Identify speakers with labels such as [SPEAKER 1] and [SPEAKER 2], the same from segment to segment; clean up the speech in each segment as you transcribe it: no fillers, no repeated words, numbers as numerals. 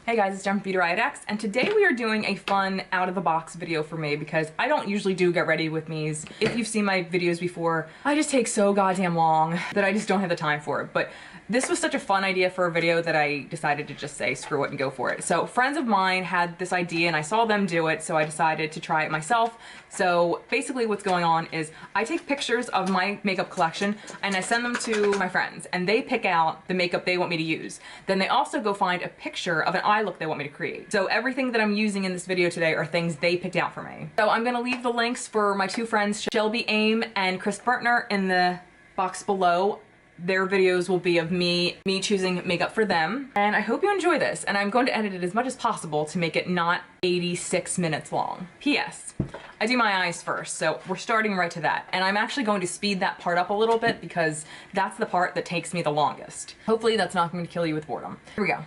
[SPEAKER 1] Hey guys, it's Jen from beautyriotx, and today we are doing a fun out-of-the-box video for me because I don't usually do get ready with me's. If you've seen my videos before, I just take so goddamn long that I just don't have the time for it. But this was such a fun idea for a video that I decided to just say screw it and go for it. So friends of mine had this idea and I saw them do it, so I decided to try it myself. So basically what's going on is I take pictures of my makeup collection and I send them to my friends and they pick out the makeup they want me to use. Then they also go find a picture of an eye look they want me to create. So everything that I'm using in this video today are things they picked out for me. So I'm gonna leave the links for my two friends, Shelby Aime and Krista Burtner, in the box below. Their videos will be of me choosing makeup for them. And I hope you enjoy this. And I'm going to edit it as much as possible to make it not 86 minutes long. P.S. I do my eyes first, so we're starting right to that. And I'm actually going to speed that part up a little bit because that's the part that takes me the longest. Hopefully that's not going to kill you with boredom. Here we go.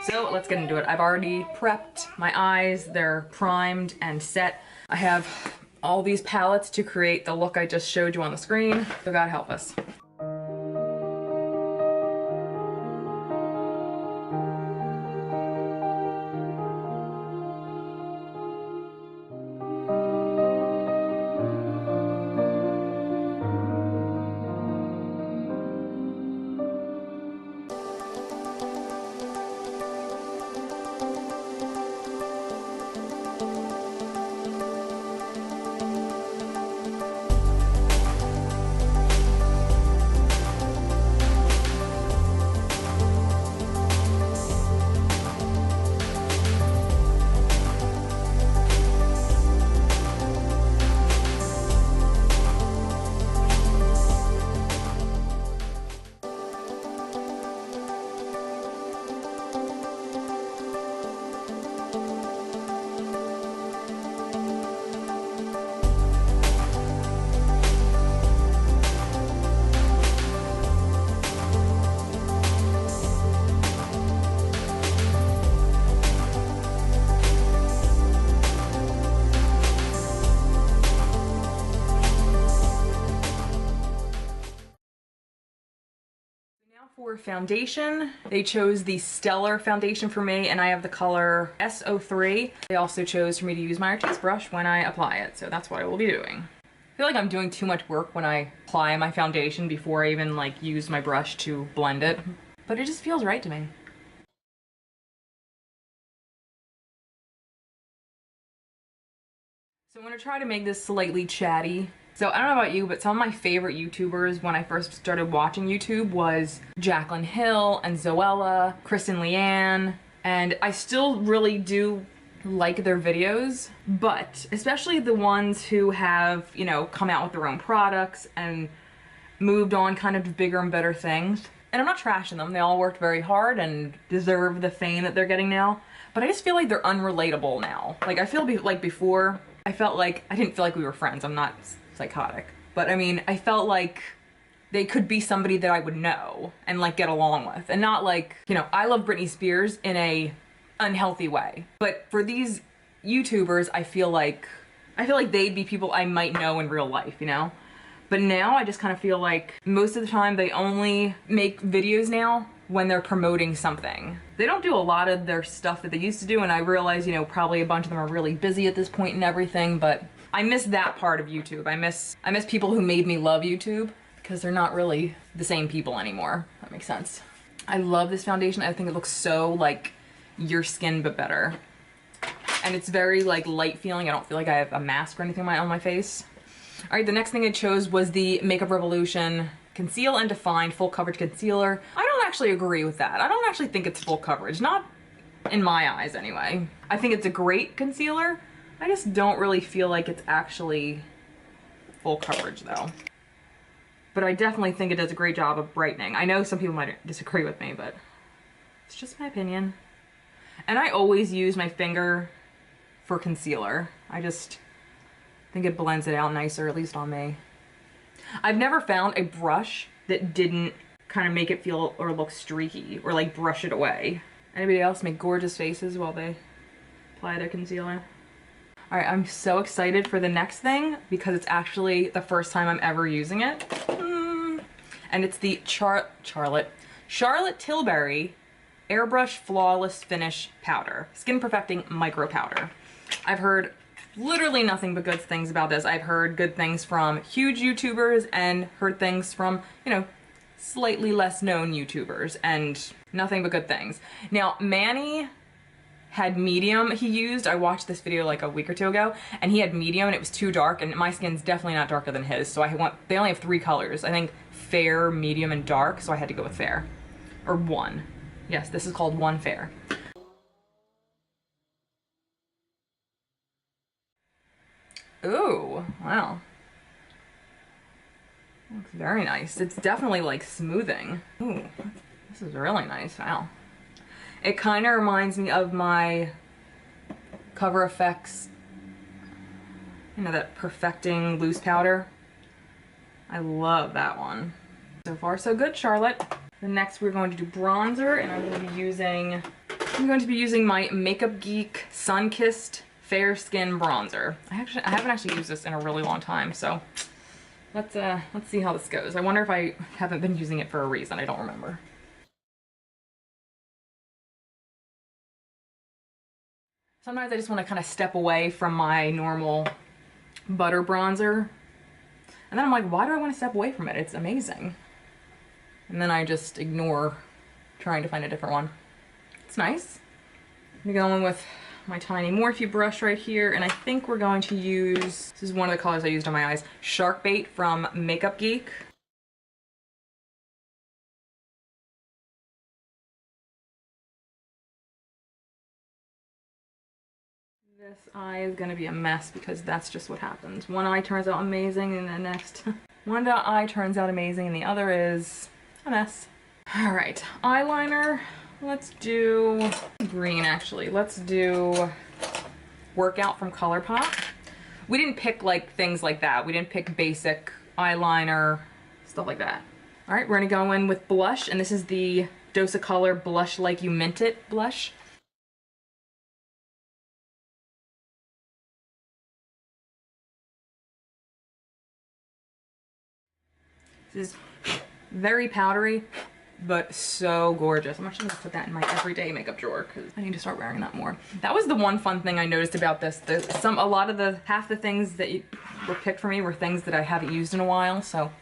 [SPEAKER 1] So let's get into it. I've already prepped my eyes. They're primed and set. I have all these palettes to create the look I just showed you on the screen. So God help us. For foundation, they chose the Stellar foundation for me, and I have the color S03. They also chose for me to use my artist brush when I apply it, so that's what I will be doing. I feel like I'm doing too much work when I apply my foundation before I even like use my brush to blend it, but it just feels right to me. So I'm gonna try to make this slightly chatty. So I don't know about you, but some of my favorite YouTubers when I first started watching YouTube was Jaclyn Hill and Zoella, Kristen Leanne, and I still really do like their videos, but especially the ones who have, you know, come out with their own products and moved on kind of to bigger and better things. And I'm not trashing them, they all worked very hard and deserve the fame that they're getting now, but I just feel like they're unrelatable now. Like I feel like before, I didn't feel like we were friends, I'm not psychotic, but I mean, I felt like they could be somebody that I would know and like get along with, and not like, you know, I love Britney Spears in a unhealthy way, but for these YouTubers, I feel like they'd be people I might know in real life, you know? But now I just kind of feel like most of the time they only make videos now when they're promoting something. They don't do a lot of their stuff that they used to do, and I realize, you know, probably a bunch of them are really busy at this point and everything, but I miss that part of YouTube. I miss people who made me love YouTube because they're not really the same people anymore. That makes sense. I love this foundation. I think it looks so like your skin but better. And it's very like light feeling. I don't feel like I have a mask or anything on my face. All right, the next thing I chose was the Makeup Revolution Conceal and Define Full Coverage Concealer. I don't actually agree with that. I don't actually think it's full coverage. Not in my eyes anyway. I think it's a great concealer. I just don't really feel like it's actually full coverage though. But I definitely think it does a great job of brightening. I know some people might disagree with me, but it's just my opinion. And I always use my finger for concealer. I just think it blends it out nicer, at least on me. I've never found a brush that didn't kind of make it feel or look streaky or like brush it away. Anybody else make gorgeous faces while they apply their concealer? All right, I'm so excited for the next thing because it's actually the first time I'm ever using it. And it's the Charlotte Tilbury Airbrush Flawless Finish Powder. Skin Perfecting Micro Powder. I've heard literally nothing but good things about this. I've heard good things from huge YouTubers and heard things from, you know, slightly less known YouTubers and nothing but good things. Now, Manny had medium he used. I watched this video like a week or two ago and he had medium and it was too dark and my skin's definitely not darker than his. So they only have 3 colors. I think fair, medium, and dark. So I had to go with fair. Or 1. Yes, this is called 1 fair. Ooh, wow. Looks very nice. It's definitely like smoothing. Ooh, this is really nice, wow. It kind of reminds me of my Cover FX, you know, that Perfecting Loose Powder. I love that one. So far so good, Charlotte. Then next we're going to do bronzer and I'm going to be using my Makeup Geek Sun-Kissed Fair Skin Bronzer. I haven't actually used this in a really long time, so let's see how this goes. I wonder if I haven't been using it for a reason. I don't remember. Sometimes I just want to kind of step away from my normal butter bronzer. And then I'm like, why do I want to step away from it? It's amazing. And then I just ignore trying to find a different one. It's nice. I'm going with my tiny Morphe brush right here. And I think we're going to use, this is one of the colors I used on my eyes, Shark Bait from Makeup Geek. This eye is gonna be a mess because that's just what happens. One eye turns out amazing and the next one eye turns out amazing and the other is a mess. All right, eyeliner. Let's do green actually. Let's do Workout from ColourPop. We didn't pick like things like that. We didn't pick basic eyeliner, stuff like that. All right, we're gonna go in with blush and this is the Dose of Color Blush Like You Mint It blush. This is very powdery, but so gorgeous. I'm actually gonna put that in my everyday makeup drawer because I need to start wearing that more. That was the one fun thing I noticed about this. Half the things that were picked for me were things that I haven't used in a while, so.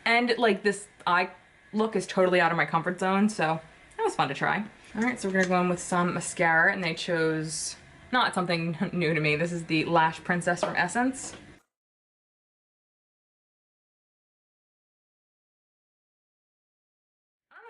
[SPEAKER 1] And like this eye look is totally out of my comfort zone, so that was fun to try. All right, so we're gonna go in with some mascara and they chose, not something new to me, this is the Lash Princess from Essence.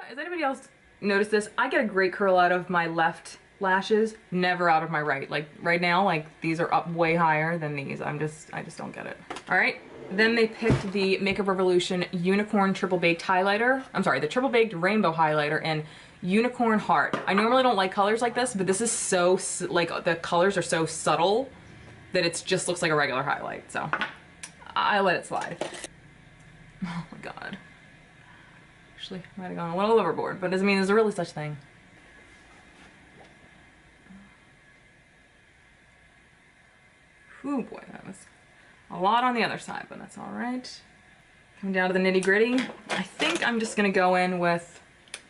[SPEAKER 1] Has anybody else noticed this? I get a great curl out of my left lashes, never out of my right. Like right now, like these are up way higher than these. I just don't get it. All right. Then they picked the Makeup Revolution Unicorn Triple Baked Highlighter. I'm sorry, the Triple Baked Rainbow Highlighter in Unicorn Heart. I normally don't like colors like this, but this is so, like the colors are so subtle that it just looks like a regular highlight. So I let it slide. Oh my God. Actually, might have gone a little overboard, but doesn't mean there's really such thing. Ooh boy, that was a lot on the other side, but that's all right. Coming down to the nitty gritty, I think I'm just gonna go in with,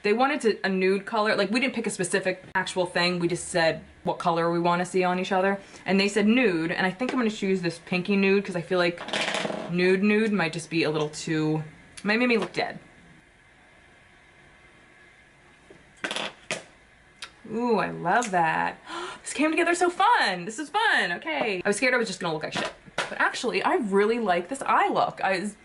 [SPEAKER 1] they wanted a nude color, like we didn't pick a specific actual thing, we just said what color we want to see on each other, and they said nude, and I think I'm gonna choose this pinky nude because I feel like nude might just be a little too, might make me look dead. Ooh, I love that. This came together so fun. This is fun. Okay. I was scared I was just gonna look like shit. But actually, I really like this eye look.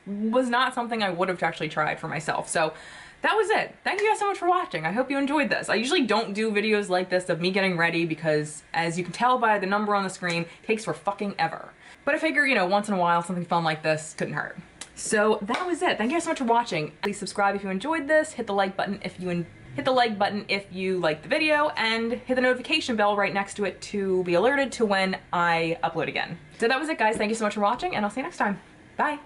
[SPEAKER 1] Was not something I would have actually tried for myself. So that was it. Thank you guys so much for watching. I hope you enjoyed this. I usually don't do videos like this of me getting ready because, as you can tell by the number on the screen, it takes for fucking ever. But I figure, you know, once in a while, something fun like this couldn't hurt. So that was it. Thank you guys so much for watching. Please subscribe if you enjoyed this. Hit the like button if you liked the video, and hit the notification bell right next to it to be alerted to when I upload again. So that was it, guys. Thank you so much for watching, and I'll see you next time. Bye.